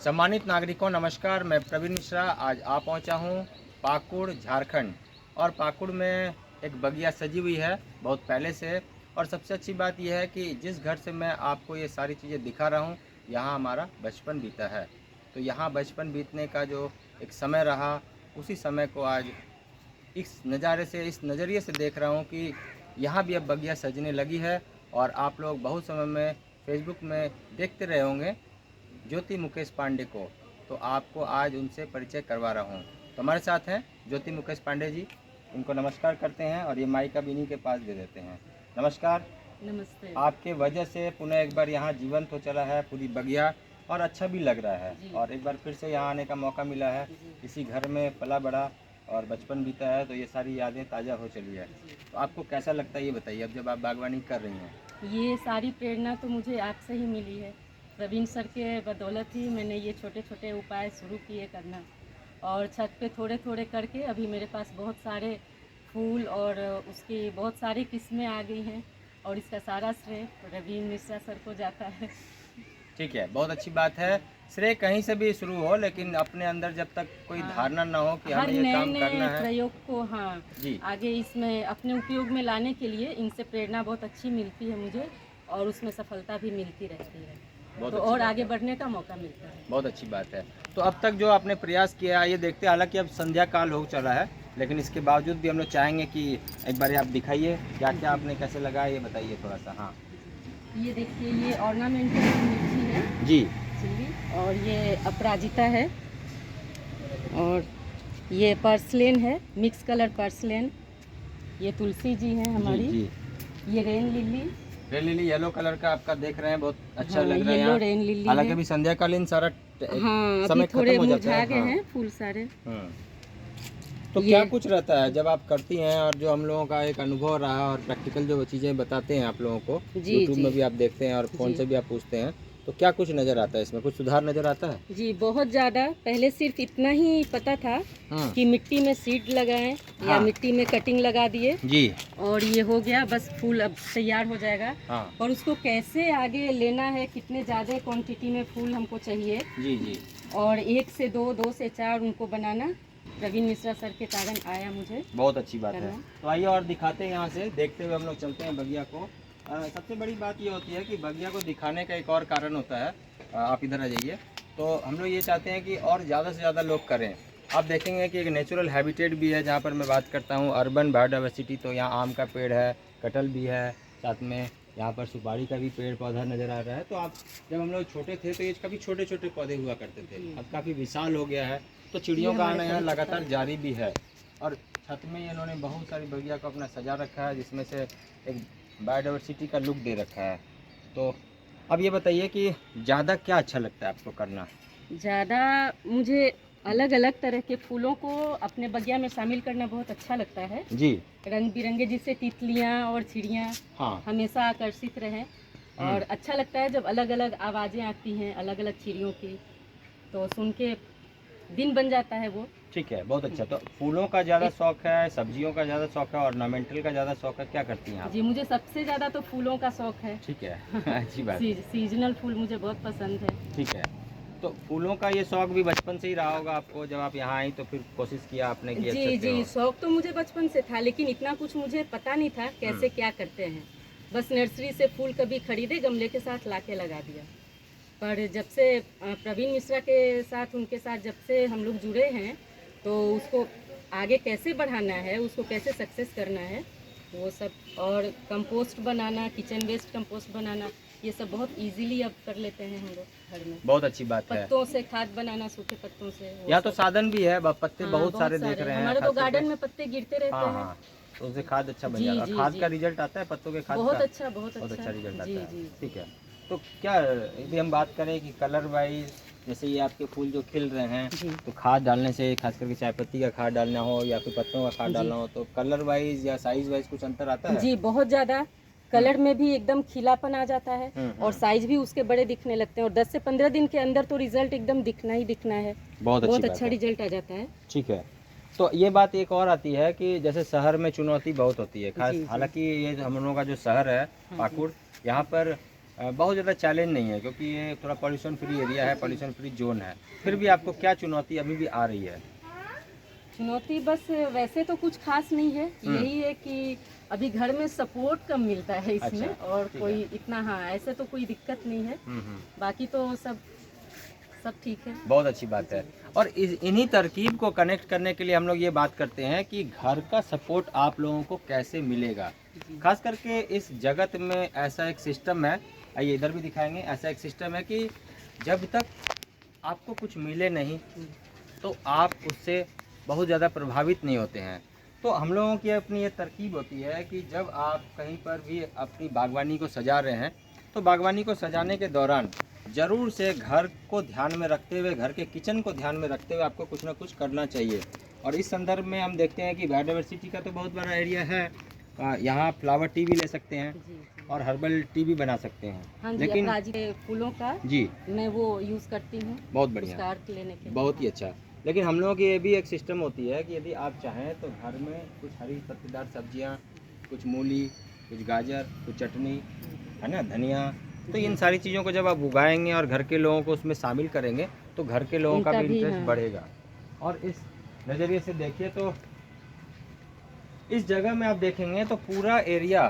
सम्मानित नागरिकों नमस्कार, मैं प्रवीण मिश्रा आज आ पहुंचा हूं पाकुड़ झारखंड। और पाकुड़ में एक बगिया सजी हुई है बहुत पहले से। और सबसे अच्छी बात यह है कि जिस घर से मैं आपको ये सारी चीज़ें दिखा रहा हूं, यहां हमारा बचपन बीता है। तो यहां बचपन बीतने का जो एक समय रहा, उसी समय को आज इस नज़ारे से, इस नज़रिए से देख रहा हूँ कि यहाँ भी अब बगिया सजने लगी है। और आप लोग बहुत समय में फेसबुक में देखते रहे होंगे ज्योति मुकेश पांडे को, तो आपको आज उनसे परिचय करवा रहा हूँ। तो हमारे साथ हैं ज्योति मुकेश पांडे जी, इनको नमस्कार करते हैं और ये माइक अब इन्हीं के पास दे देते हैं। नमस्कार। नमस्ते। आपके वजह से पुनः एक बार यहाँ जीवंत हो चला है पूरी बगिया, और अच्छा भी लग रहा है। और एक बार फिर से यहाँ आने का मौका मिला है, इसी घर में पला बड़ा और बचपन बीता है, तो ये सारी यादें ताज़ा हो चली है। तो आपको कैसा लगता है ये बताइए, अब जब आप बागवानी कर रही हैं। ये सारी प्रेरणा तो मुझे आपसे ही मिली है। प्रवीण सर के बदौलत ही मैंने ये छोटे छोटे उपाय शुरू किए करना, और छत पे थोड़े थोड़े करके अभी मेरे पास बहुत सारे फूल और उसकी बहुत सारी किस्में आ गई हैं। और इसका सारा श्रेय प्रवीण मिश्रा सर को जाता है। ठीक है, बहुत अच्छी बात है। श्रेय कहीं से भी शुरू हो, लेकिन अपने अंदर जब तक कोई धारणा ना हो कि हर हमें ये काम नए करना है, प्रयोग को जी आगे इसमें अपने उपयोग में लाने के लिए इनसे प्रेरणा बहुत अच्छी मिलती है मुझे, और उसमें सफलता भी मिलती रहती है। बहुत तो अच्छी और बात आगे है। बढ़ने का मौका मिलता है। बहुत अच्छी बात है। तो अब तक जो आपने प्रयास किया है, ये देखते हैं, हालांकि अब संध्या काल हो चला है, लेकिन इसके बावजूद भी हम लोग चाहेंगे कि एक बार आप दिखाइए क्या क्या आपने कैसे लगाया, ये बताइए थोड़ा सा। हाँ, ये देखिए, ये ऑर्नामेंटल मिर्ची है जी चिल्ली, और ये अपराजिता है, और ये पर्सलेन है, मिक्स कलर पर्सलेन। ये तुलसी जी है हमारी। जी। ये rain lily, rain lily yellow colour का आपका देख रहे हैं, बहुत अच्छा हाँ, लग रहा है येलो यहाँ। रेन लिली हालांकि है। अभी संध्याकालीन सारा हाँ, अभी समय थोड़े खत्म हो जाता मुरझा है। गए हाँ। हैं फूल सारे। तो ये क्या कुछ रहता है जब आप करती हैं, और जो हम लोगों का एक अनुभव रहा और प्रैक्टिकल जो चीज़ें बताते हैं आप लोगों को, जी यूट्यूब जी में भी आप देखते हैं और फ़ोन जी से भी आप पूछते हैं, तो क्या कुछ नज़र आता है इसमें, कुछ सुधार नज़र आता है? जी, बहुत ज़्यादा। पहले सिर्फ इतना ही पता था हाँ कि मिट्टी में सीड लगाएं या हाँ मिट्टी में कटिंग लगा दिए जी और ये हो गया, बस फूल अब तैयार हो जाएगा। हाँ और उसको कैसे आगे लेना है, कितने ज़्यादा क्वांटिटी में फूल हमको चाहिए, जी और 1 से 2, 2 से 4 उनको बनाना प्रवीण मिश्रा सर के कारण आया मुझे बहुत अच्छी बात है। करना। तो आइए और दिखाते हैं, यहाँ से देखते हुए हम लोग चलते हैं बगिया को। सबसे बड़ी बात ये होती है कि बगिया को दिखाने का एक और कारण होता है। आप इधर आ जाइए। तो हम लोग ये चाहते हैं कि और ज़्यादा से ज़्यादा लोग करें। आप देखेंगे कि एक नेचुरल हैबिटेट भी है जहाँ पर मैं बात करता हूँ, अर्बन बायोडाइवर्सिटी। तो यहाँ आम का पेड़ है, कटहल भी है, साथ में यहाँ पर सुपारी का भी पेड़ पौधा नज़र आ रहा है। तो आप जब हम लोग छोटे थे तो ये काफ़ी छोटे छोटे पौधे हुआ करते थे, अब काफ़ी विशाल हो गया है। तो चिड़ियों का आना यहाँ लगातार जारी भी है। और छत में इन्होंने बहुत सारी बगिया को अपना सजा रखा है, जिसमें से एक बायोडाइवर्सिटी का लुक दे रखा है। तो अब ये बताइए कि ज़्यादा क्या अच्छा लगता है आपको करना? ज़्यादा मुझे अलग अलग तरह के फूलों को अपने बगिया में शामिल करना बहुत अच्छा लगता है। जी रंग बिरंगे, जिससे तितलियाँ और चिड़ियाँ हाँ हमेशा आकर्षित रहें। और अच्छा लगता है जब अलग अलग आवाज़ें आती हैं अलग अलग चिड़ियों की, तो सुन के दिन बन जाता है वो। ठीक है, बहुत अच्छा। तो फूलों का ज़्यादा शौक है, सब्जियों का ज़्यादा शौक है, ऑर्नामेंटल का ज़्यादा शौक है, क्या करती हैं आप? जी, मुझे सबसे ज़्यादा तो फूलों का शौक है। ठीक है अच्छी बात है। सीजनल फूल मुझे बहुत पसंद है। ठीक है, तो फूलों का ये शौक भी बचपन से ही रहा होगा आपको, जब आप यहाँ आई तो फिर कोशिश किया आपने कि अच्छे जी से जी, हो। शौक तो मुझे बचपन से था, लेकिन इतना कुछ मुझे पता नहीं था कैसे क्या करते हैं। बस नर्सरी से फूल कभी खरीदे, गमले के साथ लाके लगा दिया। पर जब से प्रवीण मिश्रा के साथ, उनके साथ जब से हम लोग जुड़े हैं, तो उसको आगे कैसे बढ़ाना है, उसको कैसे सक्सेस करना है, वो सब, और कंपोस्ट बनाना, किचन वेस्ट कंपोस्ट बनाना, ये सब बहुत इजीली अब कर लेते हैं हम लोग घर में। बहुत अच्छी बात है। पत्तों से खाद बनाना, सूखे पत्तों से, वो यहाँ तो सब। साधन भी है, पत्ते हाँ, बहुत सारे देख रहे हैं हमारे तो खास करके। गार्डन में पत्ते गिरते रहते हाँ हैं। हाँ, तो उससे खाद अच्छा बन जी जाएगा। जी खाद जी, का रिजल्ट आता है पत्तों के खाद बहुत का? अच्छा, बहुत बहुत अच्छा रिजल्ट जी आता है। जी। ठीक है, तो क्या यदि हम बात करें कि कलर वाइज, जैसे ये आपके फूल जो खिल रहे हैं, जी तो खाद डालने से, खास करके चाय पत्ती का खाद डालना हो या फिर पत्तों का खाद जी डालना हो, तो कलर वाइज या साइज वाइज कुछ अंतर आता है? जी, बहुत ज़्यादा। कलर में भी एकदम खिलापन आ जाता है, और हम्म। साइज भी उसके बड़े दिखने लगते हैं, और 10 से 15 दिन के अंदर तो रिजल्ट एकदम दिखना ही दिखना है। बहुत अच्छी बहुत बात अच्छा है। रिजल्ट आ जाता है। ठीक है, तो ये बात एक और आती है कि जैसे शहर में चुनौती बहुत होती है, खास जी जी, हालांकि ये हम लोगों का जो शहर है हाँ जी, पाकुड़, यहाँ पर बहुत ज़्यादा चैलेंज नहीं है, क्योंकि ये थोड़ा पॉल्यूशन फ्री एरिया है, पॉल्यूशन फ्री जोन है। फिर भी आपको क्या चुनौती अभी भी आ रही है? चुनौती बस वैसे तो कुछ खास नहीं है, यही है कि अभी घर में सपोर्ट कम मिलता है इसमें। अच्छा, और ठीक कोई है। इतना, हाँ, ऐसे तो कोई दिक्कत नहीं है, बाकी तो सब ठीक है। बहुत अच्छी बात है। और इन्हीं तरकीब को कनेक्ट करने के लिए हम लोग ये बात करते हैं कि घर का सपोर्ट आप लोगों को कैसे मिलेगा। खास करके इस जगत में ऐसा एक सिस्टम है, आइए इधर भी दिखाएंगे। ऐसा एक सिस्टम है कि जब तक आपको कुछ मिले नहीं तो आप उससे बहुत ज़्यादा प्रभावित नहीं होते हैं। तो हम लोगों की अपनी ये तरकीब होती है कि जब आप कहीं पर भी अपनी बागवानी को सजा रहे हैं तो बागवानी को सजाने के दौरान ज़रूर से घर को ध्यान में रखते हुए, घर के किचन को ध्यान में रखते हुए आपको कुछ ना कुछ करना चाहिए। और इस संदर्भ में हम देखते हैं कि बायोडाइवर्सिटी का तो बहुत बड़ा एरिया है। यहाँ फ्लावर टी भी ले सकते हैं और हर्बल टी भी बना सकते हैं। हाँ जी, लेकिन अपराजिता के फूलों का जी, मैं वो यूज़ करती हूँ बहुत बढ़िया, उसका अर्क लेने के लिए। बहुत ही अच्छा। लेकिन हम लोगों की ये भी एक सिस्टम होती है कि यदि आप चाहें तो घर में कुछ हरी पत्तेदार सब्जियां, कुछ मूली, कुछ गाजर, कुछ चटनी, है ना, धनिया, तो इन सारी चीज़ों को जब आप उगाएंगे और घर के लोगों को उसमें शामिल करेंगे तो घर के लोगों का उनका भी भी, इंटरेस्ट हाँ। बढ़ेगा। और इस नज़रिए से देखिए तो इस जगह में आप देखेंगे तो पूरा एरिया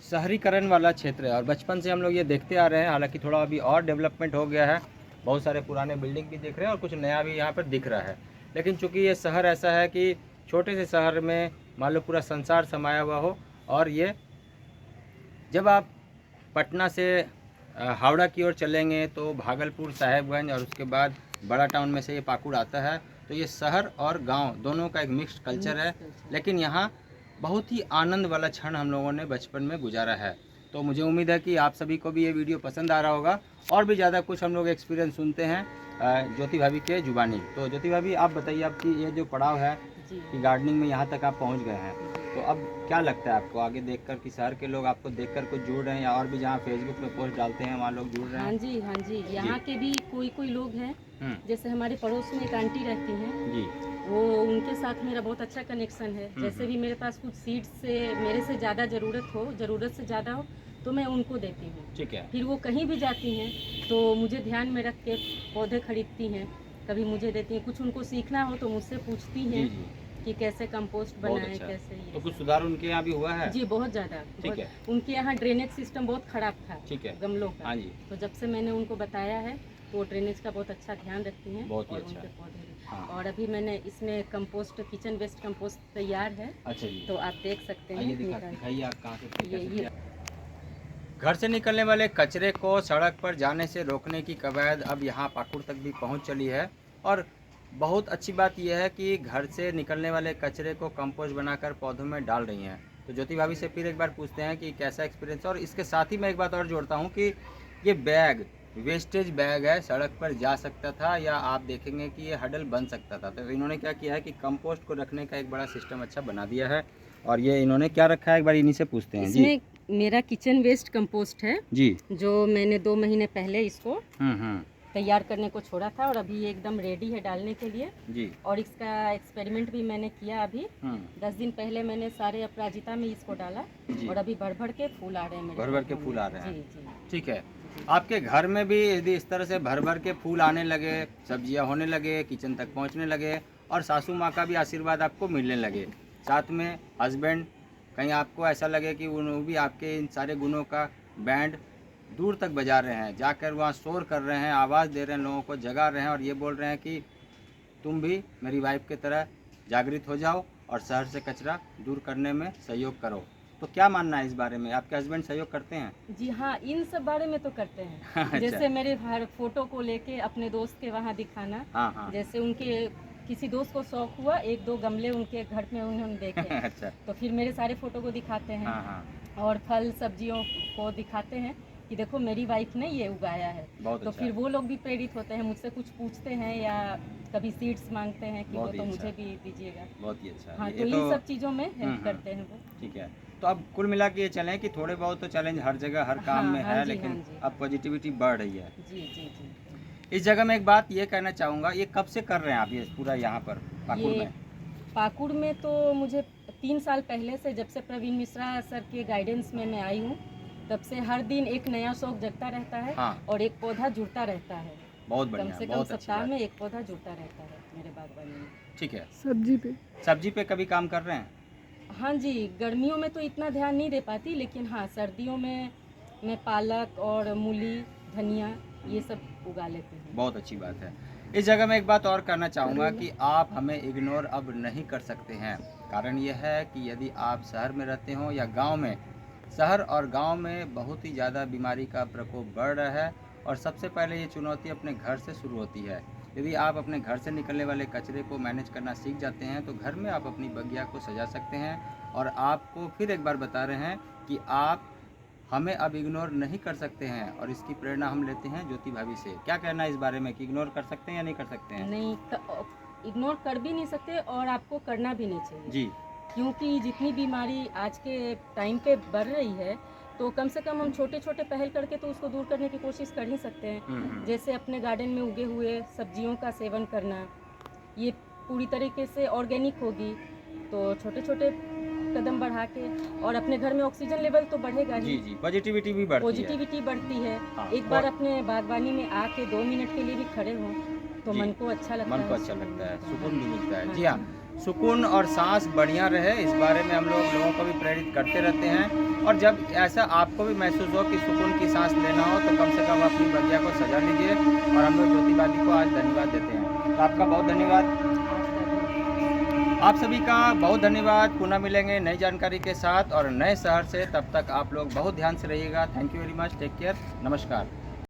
शहरीकरण वाला क्षेत्र है। और बचपन से हम लोग ये देखते आ रहे हैं, हालांकि थोड़ा अभी और डेवलपमेंट हो गया है, बहुत सारे पुराने बिल्डिंग भी दिख रहे हैं और कुछ नया भी यहाँ पर दिख रहा है। लेकिन चूंकि ये शहर ऐसा है कि छोटे से शहर में मान लो पूरा संसार समाया हुआ हो। और ये जब आप पटना से हावड़ा की ओर चलेंगे तो भागलपुर, साहेबगंज और उसके बाद बड़ा टाउन में से ये पाकुड़ आता है। तो ये शहर और गांव दोनों का एक मिक्स्ड कल्चर है। लेकिन यहाँ बहुत ही आनंद वाला क्षण हम लोगों ने बचपन में गुजारा है। तो मुझे उम्मीद है कि आप सभी को भी ये वीडियो पसंद आ रहा होगा। और भी ज़्यादा कुछ हम लोग एक्सपीरियंस सुनते हैं ज्योति भाभी के जुबानी। तो ज्योति भाभी, आप बताइए, आपकी ये जो पड़ाव है जी। कि गार्डनिंग में यहाँ तक आप पहुँच गए हैं, तो अब क्या लगता है आपको आगे देखकर कि शहर के लोग आपको देखकर कुछ जुड़ रहे हैं, या और भी जहाँ फेसबुक पे पोस्ट डालते हैं वहाँ लोग जुड़ रहे हाँ हैं? जी, हाँ जी, यहाँ के भी कोई लोग हैं, जैसे हमारे पड़ोस में एक आंटी रहती हैं जी, वो, उनके साथ मेरा बहुत अच्छा कनेक्शन है। जैसे भी मेरे पास कुछ सीड्स से मेरे से ज़्यादा ज़रूरत से ज़्यादा हो तो मैं उनको देती हूँ। ठीक है। फिर वो कहीं भी जाती हैं तो मुझे ध्यान में रख के पौधे खरीदती हैं, कभी मुझे देती हैं। कुछ उनको सीखना हो तो मुझसे पूछती जी हैं जी, कि कैसे कंपोस्ट बहुत बनाएं, अच्छा। कैसे तो ये। कुछ सुधार उनके यहाँ भी हुआ है? जी, बहुत ज़्यादा। ठीक है। उनके यहाँ ड्रेनेज सिस्टम बहुत ख़राब था, ठीक है। गमलों का। हाँ जी, तो जब से मैंने उनको बताया है तो वो ड्रेनेज का बहुत अच्छा ध्यान रखती हैं। बहुत ही और अच्छा। उनके पौधे भी। हाँ। और अभी मैंने इसमें कंपोस्ट, किचन वेस्ट कंपोस्ट तैयार है, अच्छा जी, तो आप देख सकते हैं। आइए निकाल- दिखाइए आप कहाँ से ये किया। घर से निकलने वाले कचरे को सड़क पर जाने से रोकने की कवायद अब यहाँ पाकुड़ तक भी पहुँच चली है। और बहुत अच्छी बात यह है कि घर से निकलने वाले कचरे को कंपोस्ट बनाकर पौधों में डाल रही हैं। तो ज्योति भाभी से फिर एक बार पूछते हैं कि कैसा एक्सपीरियंस है। और इसके साथ ही मैं एक बात और जोड़ता हूँ कि ये बैग वेस्टेज बैग है, सड़क पर जा सकता था, या आप देखेंगे कि ये हडल बन सकता था। तो इन्होंने क्या किया है कि कंपोस्ट को रखने का एक बड़ा सिस्टम अच्छा बना दिया है। और ये इन्होंने क्या रखा है, एक बार इन्हीं से पूछते हैं। जी इसमें मेरा किचन वेस्ट कंपोस्ट है, जी, जो मैंने 2 महीने पहले इसको हम्म, तैयार करने को छोड़ा था और अभी ये एकदम रेडी है डालने के लिए। जी, और इसका एक्सपेरिमेंट भी मैंने किया अभी। 10 दिन पहले मैंने सारे अपराजिता में इसको डाला जी। और अभी भर के फूल आ रहे हैं मेरे भर के पौधों फूल में। आ रहे हैं। जी जी ठीक है। आपके घर में भी यदि इस तरह से भर के फूल आने लगे, सब्जियां होने लगे, किचन तक पहुंचने लगे और सासू माँ का भी आशीर्वाद आपको मिलने लगे, साथ में हस्बैंड, कहीं आपको ऐसा लगे कि वो भी आपके इन सारे गुणों का बैंड दूर तक बजा रहे हैं, जाकर वहाँ शोर कर रहे हैं, आवाज़ दे रहे हैं, लोगों को जगा रहे हैं और ये बोल रहे हैं कि तुम भी मेरी वाइफ की तरह जागृत हो जाओ और शहर से कचरा दूर करने में सहयोग करो, तो क्या मानना है इस बारे में? आपके हस्बैंड सहयोग करते हैं? जी हाँ, इन सब बारे में तो करते हैं। अच्छा। जैसे मेरे फोटो को लेके अपने दोस्त के वहाँ दिखाना। हाँ हाँ। जैसे उनके किसी दोस्त को शौक हुआ, 1-2 गमले उनके घर में उन्होंने देखे अच्छा। तो फिर मेरे सारे फोटो को दिखाते हैं। हाँ हाँ, और फल सब्जियों को दिखाते हैं कि देखो मेरी वाइफ ने ये उगाया है। बहुत तो अच्छा। फिर वो लोग भी प्रेरित होते हैं, मुझसे कुछ पूछते हैं या कभी सीड्स मांगते हैं कि वो बहुत ही तो अच्छा। मुझे भी दीजिएगा। बहुत ही अच्छा। हाँ, ये तो इन सब चीज़ों में हेल्प करते हैं वो। ठीक है। तो अब कुल मिला के ये चलें कि थोड़े बहुत तो चैलेंज हर जगह हर काम हाँ, में हाँ है, जी, लेकिन हाँ जी। अब पॉजिटिविटी बढ़ रही है। जी जी जी। इस जगह में एक बात ये कहना चाहूँगा, ये कब से कर रहे हैं आप ये पूरा यहाँ पर पाकुड़ ये में? पाकुड़ में तो मुझे 3 साल पहले से, जब से प्रवीण मिश्रा सर के गाइडेंस में मैं आई हूँ, तब से हर दिन एक नया शौक जगता रहता है हाँ। और एक पौधा जुड़ता रहता है। बहुत कम बढ़िया, से कम बहुत अच्छी सप्ताह बात। में एक पौधा जुड़ता रहता है मेरे बागवानी में। ठीक है। सब्जी पे कभी काम कर रहे हैं? हाँ जी, गर्मियों में तो इतना ध्यान नहीं दे पाती, लेकिन हाँ सर्दियों में मैं पालक और मूली, धनिया ये सब उगा लेती हूँ। बहुत अच्छी बात है। इस जगह मैं एक बात और करना चाहूँगा कि आप हमें इग्नोर अब नहीं कर सकते हैं। कारण यह है कि यदि आप शहर में रहते हो या गांव में, शहर और गांव में बहुत ही ज़्यादा बीमारी का प्रकोप बढ़ रहा है और सबसे पहले ये चुनौती अपने घर से शुरू होती है। यदि आप अपने घर से निकलने वाले कचरे को मैनेज करना सीख जाते हैं तो घर में आप अपनी बगिया को सजा सकते हैं। और आपको फिर एक बार बता रहे हैं कि आप हमें अब इग्नोर नहीं कर सकते हैं और इसकी प्रेरणा हम लेते हैं ज्योति भाभी से। क्या कहना है इस बारे में कि इग्नोर कर सकते हैं या नहीं कर सकते हैं? नहीं, इग्नोर कर भी नहीं सकते और आपको करना भी नहीं चाहिए जी। क्योंकि जितनी बीमारी आज के टाइम पे बढ़ रही है तो कम से कम हम छोटे छोटे पहल करके तो उसको दूर करने की कोशिश कर ही सकते हैं। जैसे अपने गार्डन में उगे हुए सब्जियों का सेवन करना, ये पूरी तरीके से ऑर्गेनिक होगी तो छोटे छोटे कदम बढ़ा के, और अपने घर में ऑक्सीजन लेवल तो बढ़ेगा जी ही। जी, पॉजिटिविटी भी बढ़ती है। पॉजिटिविटी बढ़ती है। हाँ, एक बार अपने बागवानी में आके 2 मिनट के लिए भी खड़े हों तो जी, मन को अच्छा लगता है। मन को अच्छा लगता है, सुकून भी मिलता है। हाँ जी हाँ, सुकून और सांस बढ़िया रहे इस बारे में हम लोगों को भी प्रेरित करते रहते हैं। और जब ऐसा आपको भी महसूस हो कि सुकून की सांस लेना हो तो कम से कम अपनी बगिया को सजा लीजिए। और हम लोग ज्योति भाभी को आज धन्यवाद देते हैं। तो आपका बहुत धन्यवाद। आप सभी का बहुत धन्यवाद। पुनः मिलेंगे नई जानकारी के साथ और नए शहर से। तब तक आप लोग बहुत ध्यान से रहिएगा। Thank you very much. Take care. नमस्कार।